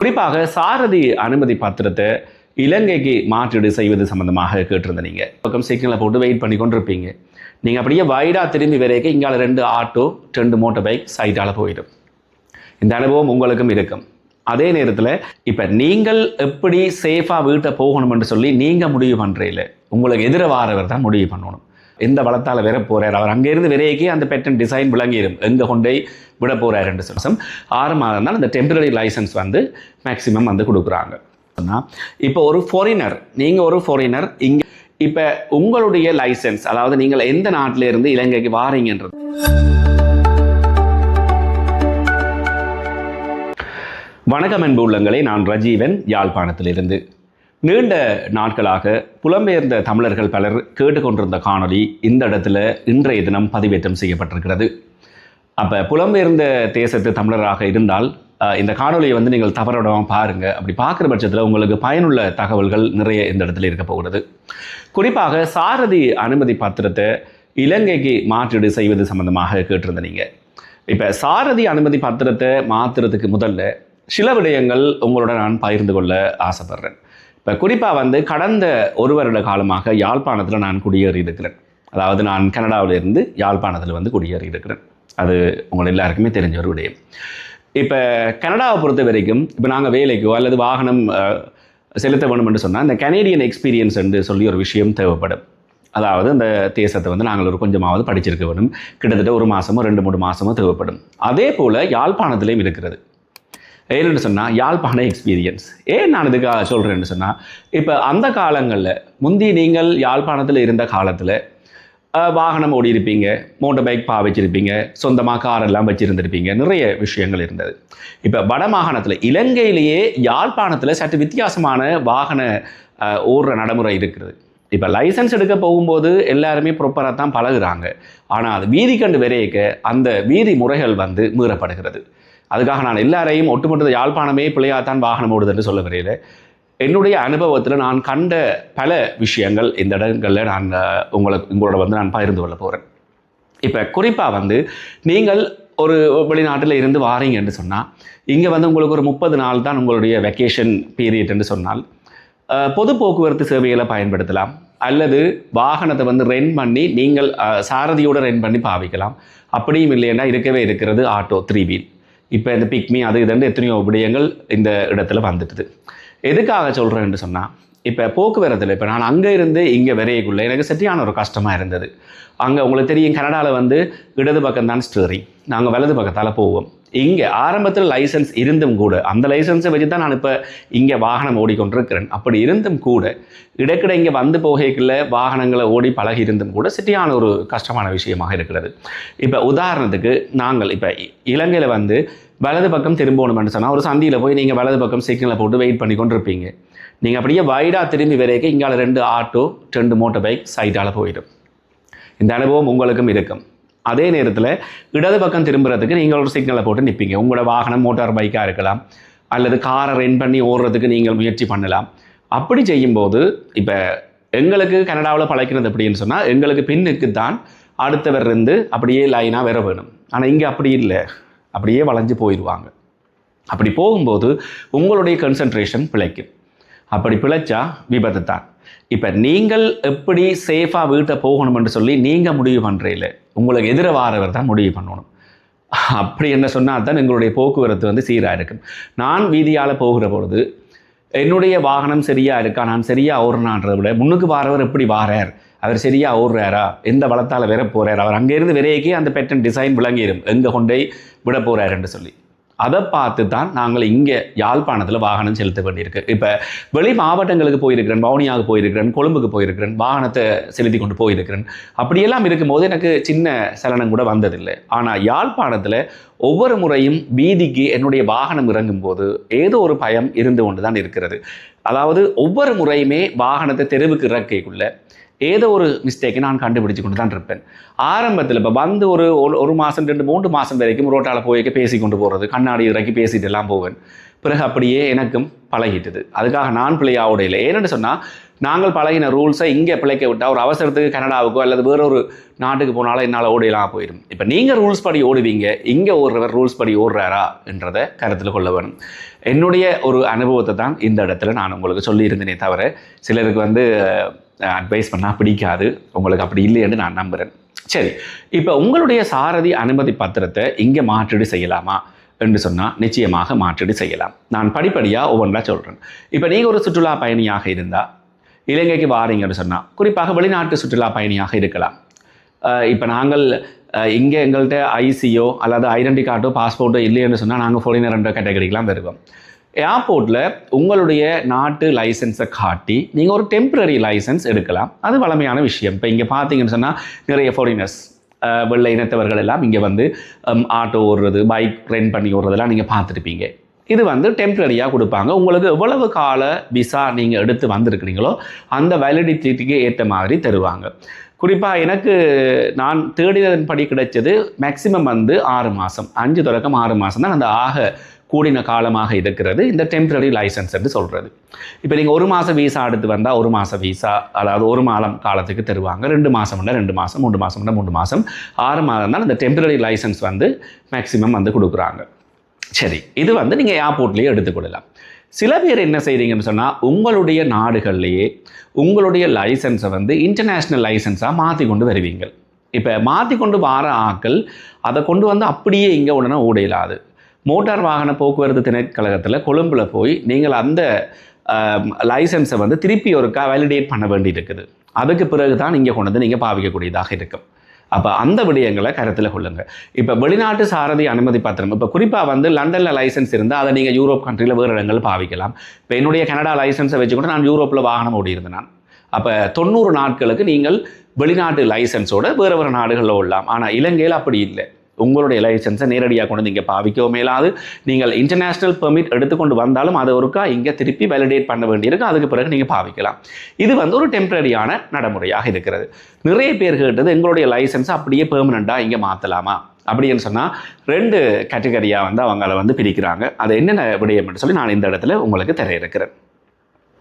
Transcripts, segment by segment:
குறிப்பாக சாரதி அனுமதி பத்திரத்தை இலங்கைக்கு மாற்றீடு செய்வது சம்பந்தமாக கேட்டிருந்த நீங்க பக்கம் சிக்னலை போட்டு வெயிட் பண்ணி கொண்டிருப்பீங்க. நீங்கள் அப்படியே வைடாக திரும்பி வரைக்கும் இங்கால 2 ஆட்டோ 2 மோட்டர் பைக் சைட்டால் போயிடும். இந்த அனுபவம் உங்களுக்கும் இருக்கும். அதே நேரத்தில் இப்போ நீங்கள் எப்படி சேஃபாக வீட்டை போகணும்னு சொல்லி நீங்கள் முடிவு பண்ணுறீங்கள, உங்களுக்கு எதிர வாரவர் தான் முடிவு பண்ணணும். எந்த வளத்தால் வர போகிறார், அவர் அங்கேருந்து விரைக்கி அந்த பேட்டன் டிசைன் விளங்கிடும் எங்கே கொண்டே விட போகிறாருன்னு சொல்லி 6 மாதம் தான் அந்த டெம்பரரி லைசன்ஸ் வந்து மேக்சிமம் வந்து கொடுக்குறாங்க. இப்போ ஒரு ஃபாரினர், நீங்கள் ஒரு ஃபாரினர் இங்கே இப்போ உங்களுடைய லைசன்ஸ், அதாவது நீங்கள் எந்த நாட்டிலிருந்து இலங்கைக்கு வாரீங்கன்றது. வணக்கம் அன்பு உள்ளங்களே, நான் ரஜீவன், யாழ்ப்பாணத்திலிருந்து. நீண்ட நாட்களாக புலம்பெயர்ந்த தமிழர்கள் பலர் கேட்டுக்கொண்டிருந்த காணொளி இந்த இடத்துல இன்றைய தினம் பதிவேற்றம் செய்யப்பட்டிருக்கிறது. அப்போ புலம்பெயர்ந்த தேசத்து தமிழராக இருந்தால் இந்த காணொலியை வந்து நீங்கள் தவறவிடாமல் பாருங்கள். அப்படி பார்க்குற பட்சத்தில் உங்களுக்கு பயனுள்ள தகவல்கள் நிறைய இந்த இடத்துல இருக்க போகிறது. குறிப்பாக சாரதி அனுமதி பத்திரத்தை இலங்கைக்கு மாற்றீடு செய்வது சம்பந்தமாக கேட்டிருந்த நீங்கள். இப்போ சாரதி அனுமதி பத்திரத்தை மாற்றுறதுக்கு முதல்ல சில விடயங்கள் உங்களோட நான் பகிர்ந்து கொள்ள ஆசைப்படுறேன். இப்போ குறிப்பாக வந்து கடந்த 1 வருட காலமாக யாழ்ப்பாணத்தில் நான் குடியேறி இருக்கிறேன். அதாவது நான் கனடாவிலிருந்து யாழ்ப்பாணத்தில் வந்து குடியேறி இருக்கிறேன். அது உங்கள் எல்லாருக்குமே தெரிஞ்ச ஒரு விடயம். இப்போ கனடாவை பொறுத்த வரைக்கும் இப்போ நாங்கள் வேலைக்கோ அல்லது வாகனம் செலுத்த வேணும் என்று சொன்னால் இந்த கனேடியன் எக்ஸ்பீரியன்ஸ் என்று சொல்லி ஒரு விஷயம் தேவைப்படும். அதாவது அந்த தேசத்தை வந்து நாங்கள் ஒரு கொஞ்சமாவது படிச்சிருக்க வேணும். கிட்டத்தட்ட 1 மாதமோ 2-3 மாதமோ தேவைப்படும். அதே போல் யாழ்ப்பாணத்திலையும் இருக்கிறது. ஏன்னு சொன்னால் யாழ்ப்பாண எக்ஸ்பீரியன்ஸ். ஏன் நான் இதுக்காக சொல்கிறேன்னு சொன்னால், இப்போ அந்த காலங்களில் முந்தி நீங்கள் யாழ்ப்பாணத்தில் இருந்த காலத்தில் வாகனம் ஓடி இருப்பீங்க, மோட்டர் பைக் வச்சுருப்பீங்க, சொந்தமாக காரெல்லாம் வச்சுருந்துருப்பீங்க, நிறைய விஷயங்கள் இருந்தது. இப்போ வடமாகாணத்தில் இலங்கையிலேயே யாழ்ப்பாணத்தில் சற்று வித்தியாசமான வாகன ஓடுற நடைமுறை இருக்கிறது. இப்போ லைசன்ஸ் எடுக்க போகும்போது எல்லாருமே ப்ராப்பராக தான் பழகுறாங்க. ஆனால் அது வீதி கண்டு விரைக்க அந்த வீதி முறைகள் வந்து மீறப்படுகிறது. அதுக்காக நான் எல்லாரையும் ஒட்டுமொத்த யாழ்ப்பாணமே பிள்ளையாத்தான் வாகனம் ஓடுது என்று சொல்ல வரையில் என்னுடைய அனுபவத்தில் நான் கண்ட பல விஷயங்கள் இந்த இடங்களில் நான் உங்களோட வந்து நான் பகிர்ந்து கொள்ள போகிறேன். இப்போ குறிப்பாக வந்து நீங்கள் ஒரு வெளிநாட்டில் இருந்து வாரீங்க என்று சொன்னால், இங்கே வந்து உங்களுக்கு ஒரு 30 நாள் தான் உங்களுடைய வெக்கேஷன் பீரியட் என்று சொன்னால் பொது போக்குவரத்து சேவைகளை பயன்படுத்தலாம். அல்லது வாகனத்தை வந்து ரெண்ட் பண்ணி நீங்கள் சாரதியோடு ரெண்ட் பண்ணி பாவிக்கலாம். அப்படியும் இல்லைன்னா இருக்கவே இருக்கிறது ஆட்டோ 3 வீல். இப்போ இந்த பிக்மி அது இதுன்னு எத்தனையோ விடயங்கள் இந்த இடத்துல வந்துட்டுது. எதுக்காக சொல்கிறேன்னு சொன்னால், இப்போ போக்குவரத்தில் இப்போ நான் அங்கே இருந்து இங்கே வரையக்குள்ளே எனக்கு சரியான ஒரு கஷ்டமாக இருந்தது. அங்கே உங்களுக்கு தெரியும், கனடாவில் வந்து இடது பக்கம் தான் ஸ்டீரிங், நாங்கள் வலது பக்கத்தால் போவோம். இங்கே ஆரம்பத்தில் லைசன்ஸ் இருந்தும் கூட, அந்த லைசன்ஸை வச்சு தான் நான் இப்போ இங்கே வாகனம் ஓடிக்கொண்டிருக்கிறேன். அப்படி இருந்தும் கூட இடக்கிட இங்கே வந்து போகைக்குள்ள வாகனங்களை ஓடி பழகி இருந்தும் கூட சரியான ஒரு கஷ்டமான விஷயமாக இருக்கிறது. இப்போ உதாரணத்துக்கு நாங்கள் இப்போ இலங்கையில் வந்து வலது பக்கம் திரும்பணும்னு சொன்னால் ஒரு சந்தியில் போய் நீங்கள் வலது பக்கம் சிக்னலை போட்டு வெயிட் பண்ணி கொண்டிருப்பீங்க. நீங்கள் அப்படியே வைடாக திரும்பி வரைக்கும் இங்கால 2 ஆட்டோ 2 மோட்டர் பைக் சைட்டால் போயிடும். இந்த அனுபவம் உங்களுக்கும் இருக்கும். அதே நேரத்தில் இடது பக்கம் திரும்புறதுக்கு நீங்கள் ஒரு சிக்னலை போட்டு நிற்பீங்க. உங்களோட வாகனம் மோட்டார் பைக்காக இருக்கலாம், அல்லது காரை ரெண்ட் பண்ணி ஓடுறதுக்கு நீங்கள் முயற்சி பண்ணலாம். அப்படி செய்யும்போது இப்போ எங்களுக்கு கனடாவில் பழக்கிறது அப்படின்னு சொன்னால், எங்களுக்கு பின்னுக்கு தான் அடுத்தவர் இருந்து அப்படியே லைனாக வர வேணும். ஆனால் இங்கே அப்படி இல்லை, அப்படியே வளைஞ்சு போயிடுவாங்க. அப்படி போகும்போது உங்களுடைய கன்சன்ட்ரேஷன் பிழைக்கும். அப்படி பிழைச்சா விபத்து தான். இப்போ நீங்கள் எப்படி சேஃபாக வீட்டை போகணும்னு சொல்லி நீங்கள் முடிவு பண்ணுறீங்கள, உங்களுக்கு எதிர வாரவர் தான் முடிவு பண்ணணும். அப்படி என்ன சொன்னால் தான் எங்களுடைய போக்குவரத்து வந்து சீராக இருக்கும். நான் வீதியால் போகிற பொழுது என்னுடைய வாகனம் சரியாக இருக்கா, நான் சரியாக ஓடுறான்றதை விட முன்னுக்கு வாரவர் எப்படி வாரார், அவர் சரியாக ஓடுறாரா, எந்த வளத்தால் வர போகிறார், அவர் அங்கேருந்து விரைக்கி அந்த பேட்டன் டிசைன் விளங்கிடும் எங்கே கொண்டே விட போகிறாருன்னு சொல்லி அதை பார்த்து தான் நாங்கள் இங்கே யாழ்ப்பாணத்தில் வாகனம் செலுத்த வேண்டியிருக்கு. இப்போ வெளி மாவட்டங்களுக்கு போயிருக்கிறேன், வவுனியாவுக்கு போயிருக்கிறேன், கொழும்புக்கு போயிருக்கிறேன், வாகனத்தை செலுத்தி கொண்டு போயிருக்கிறேன். அப்படியெல்லாம் இருக்கும்போது எனக்கு சின்ன சலனம் கூட வந்ததில்லை. ஆனால் யாழ்ப்பாணத்தில் ஒவ்வொரு முறையும் வீதிக்கு என்னுடைய வாகனம் இறங்கும் போது ஏதோ ஒரு பயம் இருந்து கொண்டு தான் இருக்கிறது. அதாவது ஒவ்வொரு முறையுமே வாகனத்தை தெருவுக்கு இறக்கைக்குள்ள ஏதோ ஒரு மிஸ்டேக்கை நான் கண்டுபிடிச்சு கொண்டு தான் இருப்பேன். ஆரம்பத்தில் இப்போ வந்து ஒரு மாதம் 2-3 மாதம் வரைக்கும் ரோட்டால் போய்க்க பேசி கொண்டு போகிறது, கண்ணாடி இறக்கி பேசிட்டு எல்லாம் போவேன். பிறகு அப்படியே எனக்கும் பழகிட்டுது. அதுக்காக நான் பிள்ளையாவோட இல்லை. ஏன்னு சொன்னால், நாங்கள் பழகின ரூல்ஸை இங்கே பிழைக்க விட்டால் ஒரு அவசரத்துக்கு கனடாவுக்கோ அல்லது வேறொரு நாட்டுக்கு போனாலும் என்னால் ஓடிலாம் போயிடும். இப்போ நீங்கள் ரூல்ஸ் படி ஓடுவீங்க, இங்கே ஓடுறவர் ரூல்ஸ் படி ஓடுறாரா என்றதை கருத்தில் கொள்ள வேணும். என்னுடைய ஒரு அனுபவத்தை தான் இந்த இடத்துல நான் உங்களுக்கு சொல்லியிருந்தேனே தவிர சிலருக்கு வந்து அட்வைஸ் பண்ணால் பிடிக்காது, உங்களுக்கு அப்படி இல்லைன்னு நான் நம்புகிறேன். சரி, இப்போ உங்களுடைய சாரதி அனுமதி பத்திரத்தை இங்கே மாற்றீடு செய்யலாமா என்று சொன்னால் நிச்சயமாக மாற்றீடு செய்யலாம். நான் படிப்படியாக ஒவ்வொன்றா சொல்கிறேன். இப்போ நீங்கள் ஒரு சுற்றுலா பயணியாக இருந்தால் இலங்கைக்கு வாரீங்கன்னு சொன்னால், குறிப்பாக வெளிநாட்டு சுற்றுலா பயணியாக இருக்கலாம். இப்போ நாங்கள் இங்கே எங்கள்கிட்ட ஐசியோ அல்லது ஐடென்டி கார்டோ பாஸ்போர்ட்டோ இல்லைன்னு சொன்னால் நாங்கள் ஃபாரினர் என்ற கேட்டகரிக்கெலாம் வருவோம். ஏர்போர்ட்டில் உங்களுடைய நாட்டு லைசன்ஸை காட்டி நீங்கள் ஒரு டெம்பரரி லைசன்ஸ் எடுக்கலாம். அது வளமையான விஷயம். இப்போ இங்கே பார்த்தீங்கன்னு சொன்னால் நிறைய ஃபாரினர்ஸ் வெள்ளை இனத்தவர்கள் எல்லாம் இங்கே வந்து ஆட்டோ ஓடுறது, பைக் ரெண்ட் பண்ணி ஓடுறதெல்லாம் நீங்கள் பார்த்துருப்பீங்க. இது வந்து டெம்பரரியாக கொடுப்பாங்க. உங்களுக்கு எவ்வளவு கால விசா நீங்கள் எடுத்து வந்திருக்கிறீங்களோ அந்த வேலிடிட்டிக்கு ஏற்ற மாதிரி தருவாங்க. குறிப்பாக எனக்கு நான் தேடினதன்படி கிடைச்சது மேக்சிமம் வந்து 6 மாதம், 5 தொடக்கம் 6 மாதம் தான் அந்த ஆக கூடின காலமாக இருக்கிறது இந்த டெம்பரரி லைசன்ஸ் என்று சொல்கிறது. இப்போ நீங்கள் 1 மாதம் வீசா எடுத்து வந்தால் 1 மாதம் வீசா, அதாவது 1 மாதம் காலத்துக்கு தருவாங்க. 2 மாதம் 2 மாதம், 3 மாதம் 3 மாதம், 6 மாதம் தான் இந்த டெம்பரரி லைசன்ஸ் வந்து மேக்சிமம் வந்து கொடுக்குறாங்க. சரி, இது வந்து நீங்கள் ஏர்போர்ட்லேயே எடுத்துக்கொள்ளலாம். சில பேர் என்ன செய்கிறீங்கன்னு சொன்னால் உங்களுடைய நாடுகள்லேயே உங்களுடைய லைசன்ஸை வந்து இன்டர்நேஷ்னல் லைசன்ஸாக மாற்றி கொண்டு வருவீங்க. இப்போ மாற்றி கொண்டு வர ஆக்கள் அதை கொண்டு வந்து அப்படியே இங்கே உடனே ஓடையிலாது. மோட்டார் வாகன போக்குவரத்து திணைக்களகத்தில் கொழும்பில் போய் நீங்கள் அந்த லைசன்ஸை வந்து திருப்பி ஒருக்கா வேலிடேட் பண்ண வேண்டி இருக்குது. அதுக்கு பிறகு தான் இங்கே கொண்டு வந்து நீங்கள் பாவிக்கக்கூடியதாக இருக்கும். அப்போ அந்த விடயங்களை கருத்தில் கொள்ளுங்கள். இப்போ வெளிநாட்டு சாரதி அனுமதி பத்திரம், இப்போ குறிப்பாக வந்து லண்டனில் லைசன்ஸ் இருந்தால் அதை நீங்கள் யூரோப் கண்ட்ரியில் வேறு இடங்கள் பாவிக்கலாம். இப்போ என்னுடைய கனடா லைசன்ஸை வச்சு கூட நான் யூரோப்பில் வாகனம் ஓடியிருந்தேன் நான். அப்போ 90 நாட்களுக்கு நீங்கள் வெளிநாட்டு லைசன்ஸோடு வேறு நாடுகளில் ஓடலாம். ஆனால் இலங்கையில் அப்படி இல்லை. உங்களுடைய லைசன்ஸை நேரடியாக கொண்டு நீங்கள் பாவிக்கவும் மேலாது. நீங்கள் இன்டர்நேஷ்னல் பெர்மிட் எடுத்துக்கொண்டு வந்தாலும் அதை ஒருக்கா இங்கே திருப்பி வேலிடேட் பண்ண வேண்டியிருக்கும். அதுக்கு பிறகு நீங்கள் பாவிக்கலாம். இது வந்து ஒரு டெம்பரரியான நடைமுறையாக இருக்கிறது. நிறைய பேர் கேட்டது எங்களுடைய லைசன்ஸை அப்படியே பெர்மனண்ட்டாக இங்கே மாற்றலாமா அப்படின்னு சொன்னால் 2 கேட்டகரியாக வந்து அவங்கள வந்து பிரிக்கிறாங்க. அது என்னென்ன விடயம்னு சொல்லி நான் இந்த இடத்துல உங்களுக்கு தர இருக்கிறேன்.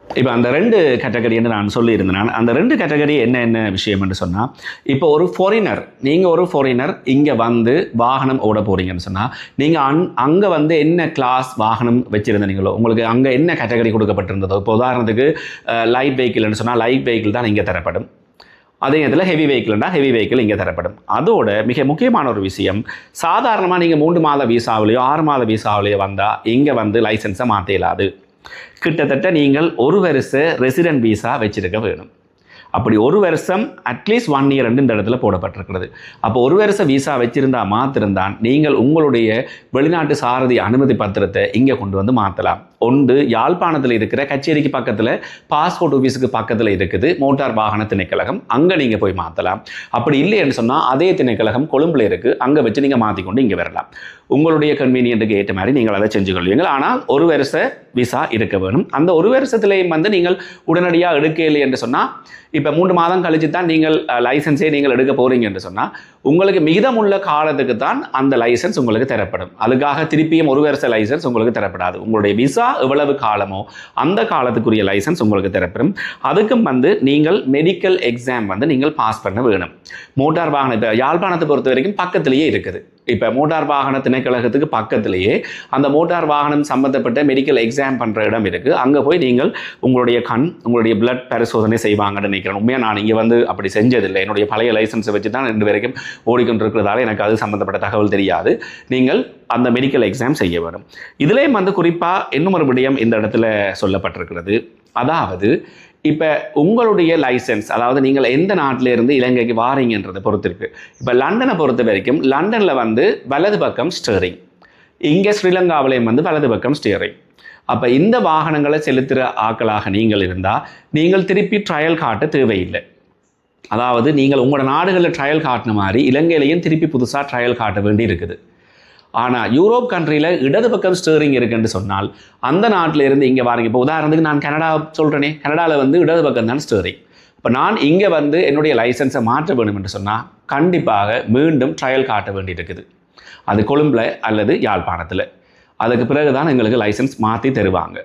இப்போ அந்த 2 கேட்டகரின்னு நான் சொல்லியிருந்தேன். அந்த 2 கேட்டகரி என்ன விஷயம்னு சொன்னால், இப்போ ஒரு ஃபாரினர், நீங்கள் ஒரு ஃபாரினர் இங்கே வந்து வாகனம் ஓட போகிறீங்கன்னு சொன்னால், நீங்கள் அங்கே வந்து என்ன கிளாஸ் வாகனம் வச்சுருந்தீங்களோ, உங்களுக்கு அங்கே என்ன கேட்டகரி கொடுக்கப்பட்டிருந்ததோ, இப்போ உதாரணத்துக்கு லைட் வெஹிக்கிள்னு சொன்னால் லைட் வெஹிக்கிள் தான் இங்கே தரப்படும். அதே நேரத்தில் ஹெவி வெஹிக்கிள்னால் ஹெவி வெஹிக்கிள் இங்கே தரப்படும். அதோட மிக முக்கியமான ஒரு விஷயம், சாதாரணமாக நீங்கள் 3 மாத வீசாவிலையோ 6 மாத வீசாவிலையோ வந்தால் இங்கே வந்து லைசன்ஸை மாற்ற இயலாது. கிட்டத்தட்ட நீங்கள் 1 வருஷ ரெசிடென்ட் வீசா வச்சிருக்க வேணும். அப்படி 1 வருஷம் அட்லீஸ்ட் 1 இயர் இந்த இடத்துல போடப்பட்டிருக்கிறது. அப்போ 1 வருஷ வீசா வச்சிருந்தா மாத்திருந்தான் நீங்கள் உங்களுடைய வெளிநாட்டு சாரதி அனுமதி பத்திரத்தை இங்கே கொண்டு வந்து மாற்றலாம். ஒன்று யாழ்ப்பாணத்தில் இருக்கிற கச்சேரிக்கு பக்கத்தில் பாஸ்போர்ட் ஆஃபீஸுக்கு பக்கத்தில் இருக்குது மோட்டார் வாகன திணைக்களகம், அங்கே நீங்கள் போய் மாற்றலாம். அப்படி இல்லைன்னு சொன்னால் அதே திணைக்களகம் கொழும்பில் இருக்குது, அங்கே வச்சு நீங்கள் மாற்றிக்கொண்டு இங்கே வரலாம். உங்களுடைய கன்வீனியன்ட்டுக்கு ஏற்ற மாதிரி நீங்கள் அதை செஞ்சு கொள்வீங்கள். ஆனால் 1 வருஷ விசா இருக்க வேணும். அந்த 1 வருஷத்துலேயும் வந்து நீங்கள் உடனடியாக எடுக்கலை என்று சொன்னால், இப்போ 3 மாதம் கழிச்சு தான் நீங்கள் லைசன்ஸே நீங்கள் எடுக்க போகிறீங்க என்று சொன்னால் உங்களுக்கு மிதமுள்ள காலத்துக்கு தான் அந்த லைசன்ஸ் உங்களுக்கு தரப்படும். அதுக்காக திருப்பியும் 1 வருஷ லைசன்ஸ் உங்களுக்கு தரப்படாது. உங்களுடைய விசா எவ்வளவு காலமோ அந்த காலத்துக்குரிய லைசன்ஸ் உங்களுக்கு தரப்படும். அதுக்கும் வந்து நீங்கள் மெடிக்கல் எக்ஸாம் வந்து நீங்கள் பாஸ் பண்ண வேணும். மோட்டார் வாகனத்தை யாழ்ப்பாணத்தை பொறுத்த வரைக்கும் பக்கத்திலேயே இருக்குது. இப்போ மோட்டார் வாகன திணைக்களகத்துக்கு பக்கத்திலேயே அந்த மோட்டார் வாகனம் சம்மந்தப்பட்ட மெடிக்கல் எக்ஸாம் பண்ணுற இடம் இருக்குது. அங்கே போய் நீங்கள் உங்களுடைய பிளட் பரிசோதனை செய்வாங்கன்னு நினைக்கிறேன். உண்மையாக நான் இங்கே வந்து அப்படி செஞ்சதில்லை. என்னுடைய பழைய லைசன்ஸை வச்சு தான் 2 வரைக்கும் ஓடிக்கொண்டிருக்கிறதால எனக்கு அது சம்மந்தப்பட்ட தகவல் தெரியாது. நீங்கள் அந்த மெடிக்கல் எக்ஸாம் செய்ய வேணும். இதுலேயும் வந்து குறிப்பாக இன்னும் ஒரு விடயம் இந்த இடத்துல சொல்லப்பட்டிருக்கிறது. அதாவது இப்போ உங்களுடைய லைசன்ஸ், அதாவது நீங்கள் எந்த நாட்டிலேருந்து இலங்கைக்கு வாரீங்கன்றதை பொறுத்திருக்கு. இப்போ லண்டனை பொறுத்த வரைக்கும் லண்டனில் வந்து வலது பக்கம் ஸ்டீரிங், இங்கே ஸ்ரீலங்காவிலையும் வந்து வலது பக்கம் ஸ்டீரிங். அப்போ இந்த வாகனங்களை செலுத்துகிற ஆட்களாக நீங்கள் இருந்தால் நீங்கள் திருப்பி ட்ரையல் காட்ட தேவையில்லை. அதாவது நீங்கள் உங்களோட நாடுகளில் ட்ரையல் காட்டின மாதிரி இலங்கையிலையும் திருப்பி புதுசாக ட்ரையல் காட்ட வேண்டி இருக்குது. ஆனால் யூரோப் கண்ட்ரியில் இடது பக்கம் ஸ்டீரிங் இருக்குன்னு சொன்னால் அந்த நாட்டில் இருந்து இங்கே வாருங்க. இப்போ உதாரணத்துக்கு நான் கனடா சொல்கிறேனே, கனடாவில் வந்து இடது பக்கம் தான் ஸ்டீரிங். இப்போ நான் இங்கே வந்து என்னுடைய லைசன்ஸை மாற்ற வேணும் என்று சொன்னால் கண்டிப்பாக மீண்டும் ட்ரையல் காட்ட வேண்டி இருக்குது. அது கொழும்பில் அல்லது யாழ்ப்பாணத்தில். அதுக்கு பிறகு தான் எங்களுக்கு லைசன்ஸ் மாற்றி தருவாங்க.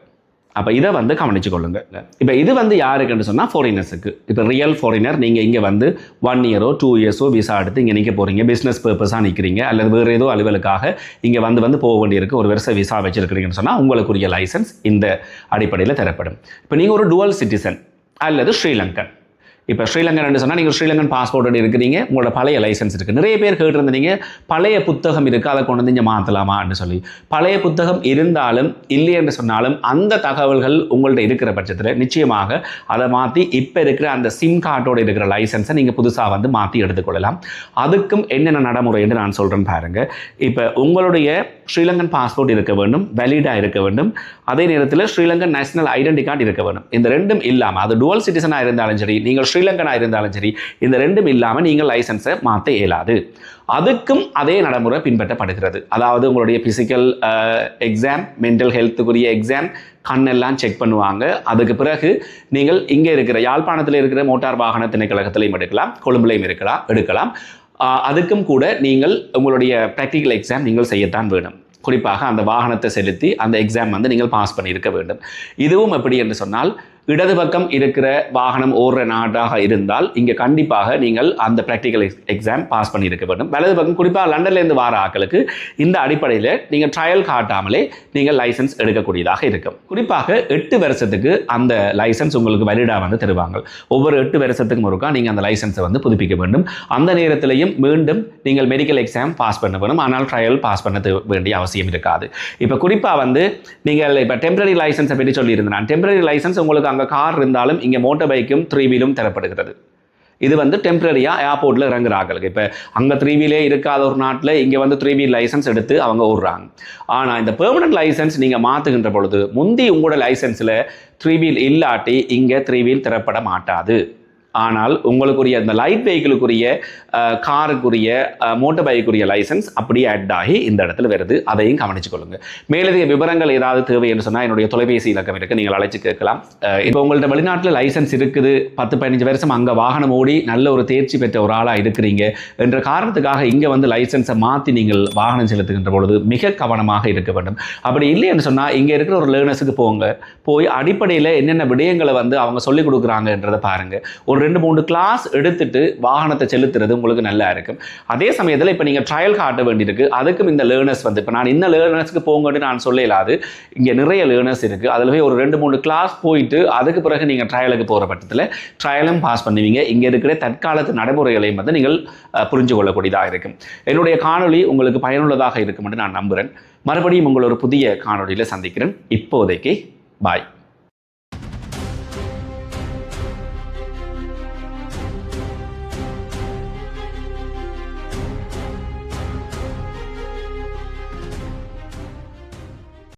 அப்போ இதை வந்து கவனிச்சு கொள்ளுங்க. இப்போ இது வந்து யாருக்குன்னு சொன்னால் ஃபாரினர்ஸுக்கு. இப்போ ரியல் ஃபாரினர் நீங்கள் இங்கே வந்து 1 இயரோ 2 இயர்ஸோ விசா எடுத்து இங்கே நிற்க போகிறீங்க, பிஸ்னஸ் பர்பஸாக நிற்கிறீங்க, அல்லது வேறு ஏதோ அலுவலுக்காக இங்கே வந்து போக வேண்டியிருக்கு, ஒரு வருஷம் விசா வச்சிருக்கிறீங்கன்னு சொன்னால் உங்களுக்குரிய லைசன்ஸ் இந்த அடிப்படையில் தரப்படும். இப்போ நீங்கள் ஒரு டுவல் சிட்டிசன் அல்லது ஸ்ரீலங்கன். இப்போ ஸ்ரீலங்கன் சொன்னால் நீங்கள் ஸ்ரீலங்கன் பாஸ்போர்ட் இருக்கிறீங்க, உங்களோட பழைய லைசன்ஸ் இருக்குது. நிறைய பேர் கேட்டிருந்தீங்க பழைய புத்தகம் இருக்குது, அதை கொண்டு வந்து இங்கே மாற்றலாமான்னு சொல்லி. பழைய புத்தகம் இருந்தாலும் இல்லை என்று சொன்னாலும் அந்த தகவல்கள் உங்கள்ட்ட இருக்கிற பட்சத்தில் நிச்சயமாக அதை மாற்றி இப்போ இருக்கிற அந்த சிம் கார்டோடு இருக்கிற லைசன்ஸை நீங்கள் புதுசாக வந்து மாற்றி எடுத்துக்கொள்ளலாம். அதுக்கும் என்னென்ன நடைமுறை என்று நான் சொல்கிறேன் பாருங்கள். இப்போ உங்களுடைய ஸ்ரீலங்கன் பாஸ்போர்ட் இருக்க வேண்டும், வேலிடாக இருக்க வேண்டும். அதே நேரத்தில் ஸ்ரீலங்கன் நேஷனல் ஐடென்டி கார்டு இருக்க வேண்டும். இந்த ரெண்டும் இல்லாமல், அது டுவல் சிட்டிசனாக இருந்தாலும் சரி, நீங்கள் ஸ்ரீலங்கனாக இருந்தாலும் சரி, இந்த ரெண்டும் இல்லாமல் நீங்கள் லைசன்ஸை மாற்ற இயலாது. அதுக்கும் அதே நடைமுறை பின்பற்றப்படுகிறது. அதாவது உங்களுடைய பிசிக்கல் எக்ஸாம், மென்டல் ஹெல்த்துக்குரிய எக்ஸாம், கண்ணெல்லாம் செக் பண்ணுவாங்க. அதுக்கு பிறகு நீங்கள் இங்கே இருக்கிற யாழ்ப்பாணத்தில் இருக்கிற மோட்டார் வாகன திணைக்களகத்திலையும் எடுக்கலாம், கொழும்புலையும் எடுக்கலாம். அதுக்கும் கூட நீங்கள் உங்களுடைய ப்ராக்டிக்கல் எக்ஸாம் நீங்கள் செய்யத்தான் வேணும். குறிப்பாக அந்த வாகனத்தை செலுத்தி அந்த எக்ஸாம் வந்து நீங்கள் பாஸ் பண்ணியிருக்க வேண்டும். இதுவும் எப்படி என்று சொன்னால், இடது பக்கம் இருக்கிற வாகனம் ஓடுற நாடாக இருந்தால் இங்கே கண்டிப்பாக நீங்கள் அந்த ப்ராக்டிக்கல் எக்ஸாம் பாஸ் பண்ணியிருக்க வேண்டும். வலது பக்கம் குறிப்பாக லண்டன்லேருந்து வார ஆட்களுக்கு இந்த அடிப்படையில் நீங்கள் ட்ரையல் காட்டாமலே நீங்கள் லைசன்ஸ் எடுக்கக்கூடியதாக இருக்கும். குறிப்பாக 8 வருஷத்துக்கு அந்த லைசன்ஸ் உங்களுக்கு வலிடாக வந்து தருவாங்க. ஒவ்வொரு 8 வருஷத்துக்கும் ஒருக்கா நீங்கள் அந்த லைசன்ஸை வந்து புதுப்பிக்க வேண்டும். அந்த நேரத்திலையும் மீண்டும் நீங்கள் மெடிக்கல் எக்ஸாம் பாஸ் பண்ண வேணும். ஆனால் ட்ரையல் பாஸ் பண்ண வேண்டிய அவசியம் இருக்காது. இப்போ குறிப்பாக வந்து நீங்கள் இப்போ டெம்பரரி லைசன்ஸை பற்றி சொல்லியிருந்தேன். டெம்பரரி லைசன்ஸ் உங்களுக்கு அங்கே கார் இருந்தாலும் இங்கே மோட்டார் பைக்கும் 3 வீலும் தரப்படுகிறது. இது வந்து டெம்பரரியாக ஏர்போர்ட்டில் இறங்குற ஆட்களுக்கு. இப்போ அங்கே 3 வீலே இருக்காத ஒரு நாட்டில் இங்கே வந்து 3 வீல் லைசன்ஸ் எடுத்து அவங்க ஓடுறாங்க. ஆனால் இந்த பெர்மனன்ட் லைசன்ஸ் நீங்கள் மாற்றுகின்ற பொழுது முந்தி உங்களோட லைசன்ஸில் 3 வீல் இல்லாட்டி இங்கே 3 வீல் தரப்பட மாட்டாது. ஆனால் உங்களுக்குரிய அந்த லைட் வெஹிக்கிளுக்குரிய காருக்குரிய மோட்டார் பைக்குரிய லைசன்ஸ் அப்படியே ஆட் ஆகி இந்த இடத்துல வருது. அதையும் கவனிச்சு கொள்ளுங்க. மேலதிக விவரங்கள் ஏதாவது தேவை என்று சொன்னால் என்னுடைய தொலைபேசி இலக்கம் இருக்குது, நீங்கள் அழைச்சி கேட்கலாம். இப்போ உங்கள்ட்ட வெளிநாட்டில் லைசன்ஸ் இருக்குது, 10-15 வருஷம் அங்கே வாகனம் ஓடி நல்ல ஒரு தேர்ச்சி பெற்ற ஒரு ஆளாக இருக்கிறீங்க என்ற காரணத்துக்காக இங்கே வந்து லைசன்ஸை மாற்றி நீங்கள் வாகனம் செலுத்துகின்ற பொழுது மிக கவனமாக இருக்க வேண்டும். அப்படி இல்லை என்று சொன்னால் இங்கே இருக்கிற ஒரு லேர்னர்ஸுக்கு போய் அடிப்படையில் என்னென்ன விடயங்களை வந்து அவங்க சொல்லிக் கொடுக்குறாங்கன்றதை பாருங்கள். ஒரு 2-3 கிளாஸ் எடுத்துட்டு வாகனத்தை செலுத்துறது உங்களுக்கு நல்லா இருக்கும். அதே சமயத்தில் இப்போ நீங்கள் ட்ரையல் காட்ட வேண்டியிருக்கு. அதுக்கும் இந்த லேர்னர்ஸ் வந்து இப்போ நான் இந்த லேர்னர்ஸ்க்கு போங்கன்னு நான் சொல்லலாது. இங்கே நிறைய லேர்னர்ஸ் இருக்குது. அதில் போய் ஒரு 2-3 கிளாஸ் போயிட்டு அதுக்கு பிறகு நீங்கள் ட்ரையலுக்கு போகிற பட்சத்தில் ட்ரையலும் பாஸ் பண்ணுவீங்க. இங்கே இருக்கிற தற்காலத்து நடைமுறைகளையும் வந்து நீங்கள் புரிஞ்சு கொள்ளக்கூடியதாக இருக்கும். என்னுடைய காணொளி உங்களுக்கு பயனுள்ளதாக இருக்கும் என்று நான் நம்புகிறேன். மறுபடியும் உங்களை ஒரு புதிய காணொளியில் சந்திக்கிறேன். இப்போதைக்கு பாய்.